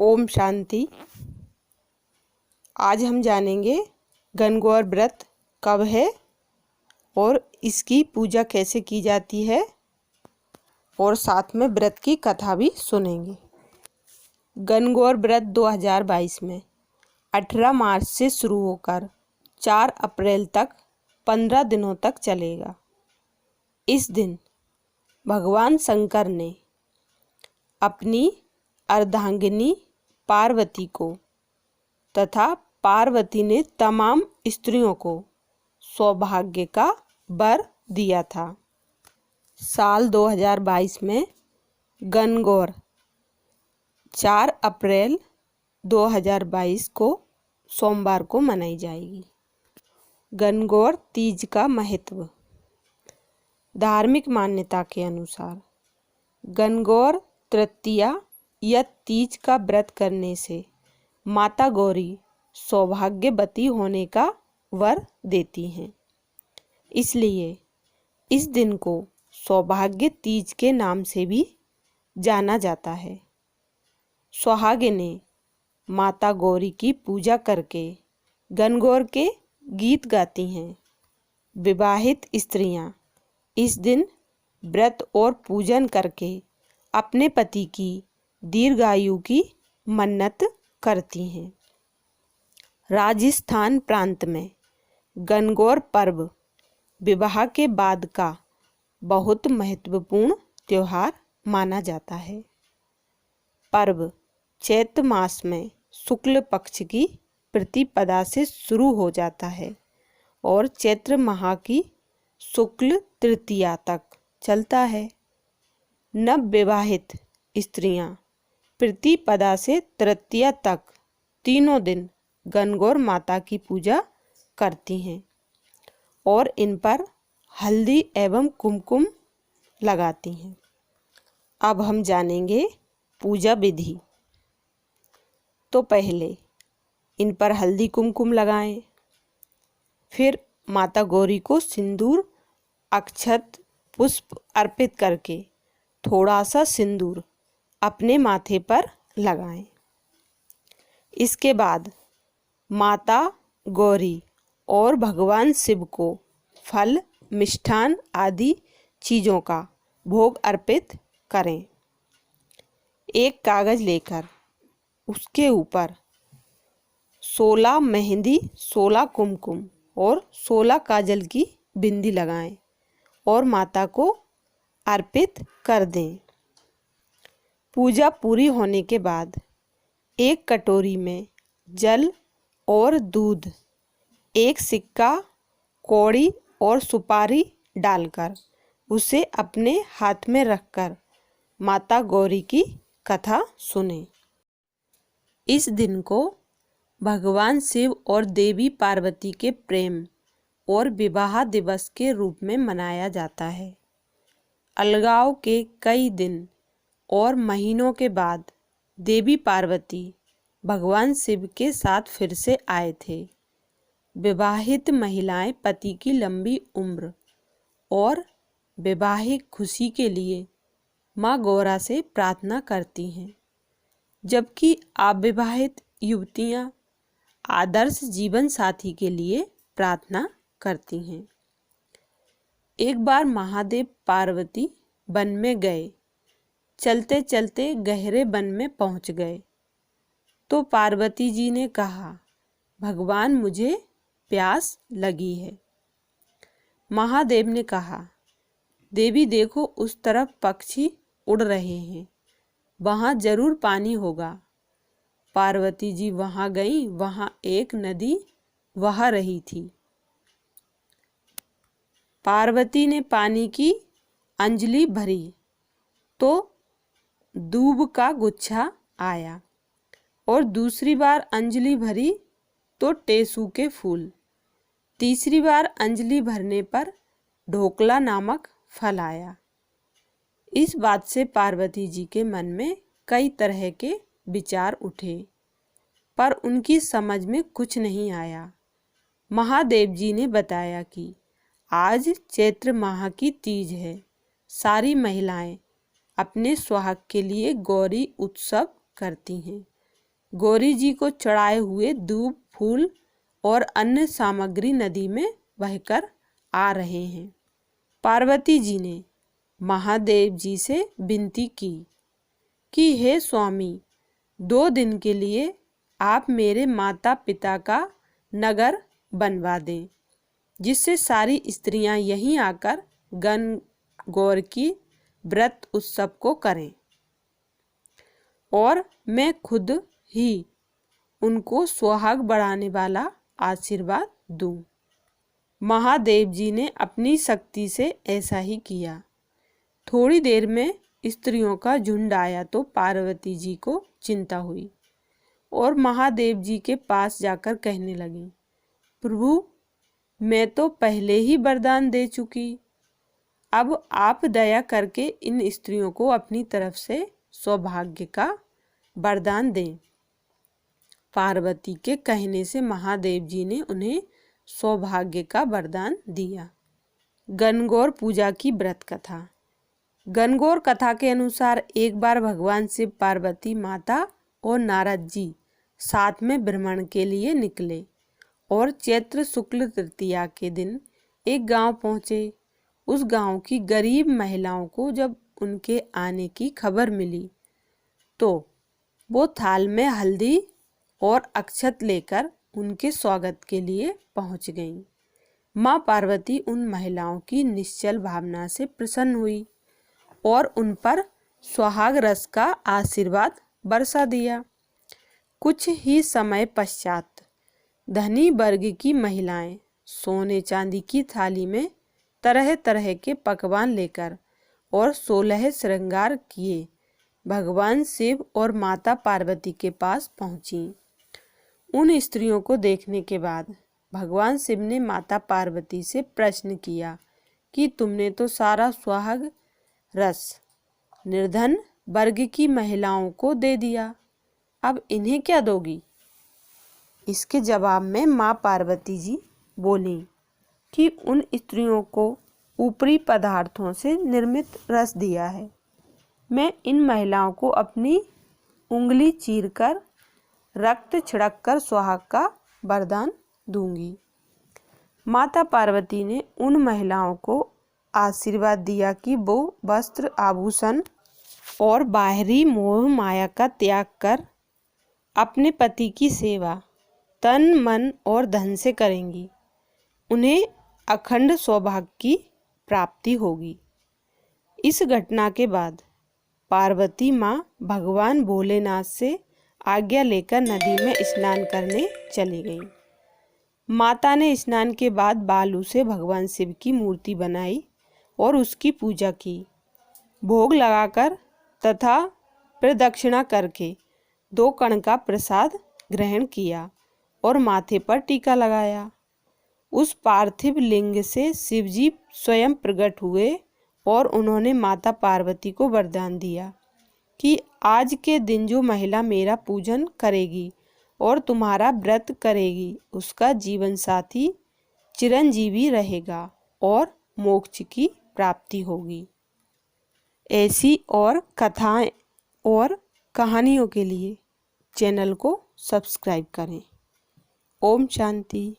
ओम शांति। आज हम जानेंगे गणगौर व्रत कब है और इसकी पूजा कैसे की जाती है और साथ में व्रत की कथा भी सुनेंगे। गणगौर व्रत 2022 में 18 मार्च से शुरू होकर 4 अप्रैल तक 15 दिनों तक चलेगा। इस दिन भगवान शंकर ने अपनी अर्धांगिनी पार्वती को तथा पार्वती ने तमाम स्त्रियों को सौभाग्य का वर दिया था। साल 2022 में गणगौर 4 अप्रैल 2022 को सोमवार को मनाई जाएगी। गणगौर तीज का महत्व। धार्मिक मान्यता के अनुसार गणगौर तृतीया या तीज का व्रत करने से माता गौरी सौभाग्यवती होने का वर देती हैं। इसलिए इस दिन को सौभाग्य तीज के नाम से भी जाना जाता है। सुहागिनें माता गौरी की पूजा करके गणगौर के गीत गाती हैं। विवाहित स्त्रियां इस दिन व्रत और पूजन करके अपने पति की दीर्घायु की मन्नत करती हैं। राजस्थान प्रांत में गणगौर पर्व विवाह के बाद का बहुत महत्वपूर्ण त्योहार माना जाता है। पर्व चैत्र मास में शुक्ल पक्ष की प्रतिपदा से शुरू हो जाता है और चैत्र माह की शुक्ल तृतीया तक चलता है। नवविवाहित स्त्रियां प्रतिपदा से तृतीया तक तीनों दिन गणगौर माता की पूजा करती हैं और इन पर हल्दी एवं कुमकुम लगाती हैं। अब हम जानेंगे पूजा विधि। तो पहले इन पर हल्दी कुमकुम लगाएं, फिर माता गौरी को सिंदूर अक्षत पुष्प अर्पित करके थोड़ा सा सिंदूर अपने माथे पर लगाएं। इसके बाद माता गौरी और भगवान शिव को फल मिष्ठान आदि चीज़ों का भोग अर्पित करें। एक कागज़ लेकर उसके ऊपर 16 मेहंदी 16 कुमकुम और 16 काजल की बिंदी लगाएं और माता को अर्पित कर दें। पूजा पूरी होने के बाद एक कटोरी में जल और दूध, एक सिक्का, कौड़ी और सुपारी डालकर उसे अपने हाथ में रखकर माता गौरी की कथा सुने। इस दिन को भगवान शिव और देवी पार्वती के प्रेम और विवाह दिवस के रूप में मनाया जाता है। अलगाव के कई दिन और महीनों के बाद देवी पार्वती भगवान शिव के साथ फिर से आए थे। विवाहित महिलाएं पति की लंबी उम्र और वैवाहिक खुशी के लिए माँ गौरा से प्रार्थना करती हैं, जबकि अविवाहित युवतियाँ आदर्श जीवन साथी के लिए प्रार्थना करती हैं। एक बार महादेव पार्वती वन में गए। चलते चलते गहरे वन में पहुंच गए तो पार्वती जी ने कहा, भगवान मुझे प्यास लगी है। महादेव ने कहा, देवी देखो उस तरफ पक्षी उड़ रहे हैं, वहाँ जरूर पानी होगा। पार्वती जी वहाँ गई। वहाँ एक नदी बह रही थी। पार्वती ने पानी की अंजलि भरी तो दूब का गुच्छा आया और दूसरी बार अंजलि भरी तो टेसू के फूल। तीसरी बार अंजलि भरने पर ढोकला नामक फल आया। इस बात से पार्वती जी के मन में कई तरह के विचार उठे, पर उनकी समझ में कुछ नहीं आया। महादेव जी ने बताया कि आज चैत्र माह की तीज है। सारी महिलाएं अपने सुहाग के लिए गौरी उत्सव करती हैं। गौरी जी को चढ़ाए हुए धूप, फूल और अन्य सामग्री नदी में बहकर आ रहे हैं। पार्वती जी ने महादेव जी से विनती की कि हे स्वामी, 2 दिन के लिए आप मेरे माता पिता का नगर बनवा दें, जिससे सारी स्त्रियां यहीं आकर गणगौर की व्रत उत्सव को करें और मैं खुद ही उनको सुहाग बढ़ाने वाला आशीर्वाद दूं। महादेव जी ने अपनी शक्ति से ऐसा ही किया। थोड़ी देर में स्त्रियों का झुंड आया तो पार्वती जी को चिंता हुई और महादेव जी के पास जाकर कहने लगी, प्रभु, मैं तो पहले ही वरदान दे चुकी, अब आप दया करके इन स्त्रियों को अपनी तरफ से सौभाग्य का वरदान दें। पार्वती के कहने से महादेव जी ने उन्हें सौभाग्य का वरदान दिया। गणगौर पूजा की व्रत कथा। गणगौर कथा के अनुसार एक बार भगवान शिव, पार्वती माता और नारद जी साथ में भ्रमण के लिए निकले और चैत्र शुक्ल तृतीया के दिन एक गांव पहुंचे। उस गांव की गरीब महिलाओं को जब उनके आने की खबर मिली तो वो थाल में हल्दी और अक्षत लेकर उनके स्वागत के लिए पहुंच गईं। माँ पार्वती उन महिलाओं की निश्चल भावना से प्रसन्न हुई और उन पर सुहाग रस का आशीर्वाद बरसा दिया। कुछ ही समय पश्चात धनी वर्ग की महिलाएं सोने चांदी की थाली में तरह तरह के पकवान लेकर और 16 श्रृंगार किए भगवान शिव और माता पार्वती के पास पहुंची। उन स्त्रियों को देखने के बाद भगवान शिव ने माता पार्वती से प्रश्न किया कि तुमने तो सारा सुहाग रस निर्धन वर्ग की महिलाओं को दे दिया, अब इन्हें क्या दोगी? इसके जवाब में माँ पार्वती जी बोली कि उन स्त्रियों को ऊपरी पदार्थों से निर्मित रस दिया है। मैं इन महिलाओं को अपनी उंगली चीरकर रक्त छिड़ककर सुहाग का वरदान दूंगी। माता पार्वती ने उन महिलाओं को आशीर्वाद दिया कि वो वस्त्र, आभूषण और बाहरी मोह माया का त्याग कर अपने पति की सेवा तन, मन और धन से करेंगी। उन्हें अखंड सौभाग्य की प्राप्ति होगी। इस घटना के बाद पार्वती माँ भगवान भोलेनाथ से आज्ञा लेकर नदी में स्नान करने चली गई। माता ने स्नान के बाद बालू से भगवान शिव की मूर्ति बनाई और उसकी पूजा की। भोग लगाकर तथा प्रदक्षिणा करके 2 कण का प्रसाद ग्रहण किया और माथे पर टीका लगाया। उस पार्थिव लिंग से शिवजी स्वयं प्रकट हुए और उन्होंने माता पार्वती को वरदान दिया कि आज के दिन जो महिला मेरा पूजन करेगी और तुम्हारा व्रत करेगी, उसका जीवन साथी चिरंजीवी रहेगा और मोक्ष की प्राप्ति होगी। ऐसी और कथाएं और कहानियों के लिए चैनल को सब्सक्राइब करें। ओम शांति।